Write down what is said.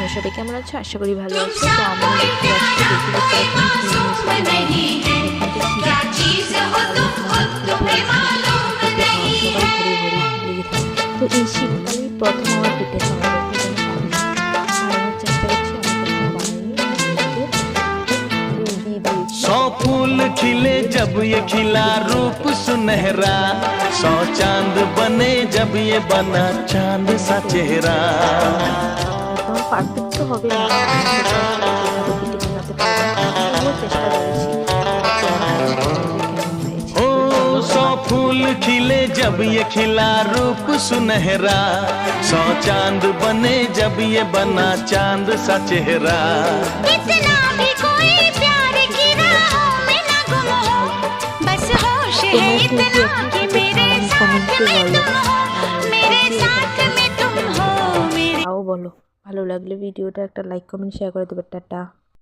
তোমরা সবাই কেমন আছো? আশা করি ভালো আছো। তো আমরা দেখতে তো এই শীতকালেই প্রথম আমার পিঠে খাওয়া চেষ্টা করছি। सौ फूल खिले जब ये खिला रूप सुनहरा, 100 चांद बने जब ये बना चांद सा चेहरा। পারফেক্ট তো হবে না, ओ 100 फूल खिले जब ये खिला रूप सुनहरा, 100 चांद बने जब ये बना चांद सा चेहरा। इतना भी कोई प्यार की राहों में ना गुम हो, बस होश है इतना कि मेरे साथ में तुम हो, मेरे साथ में तुम हो मेरे। বলো, ভালো লাগলে ভিডিওটা একটা লাইক কমেন্ট শেয়ার করে দেবে। টাটা।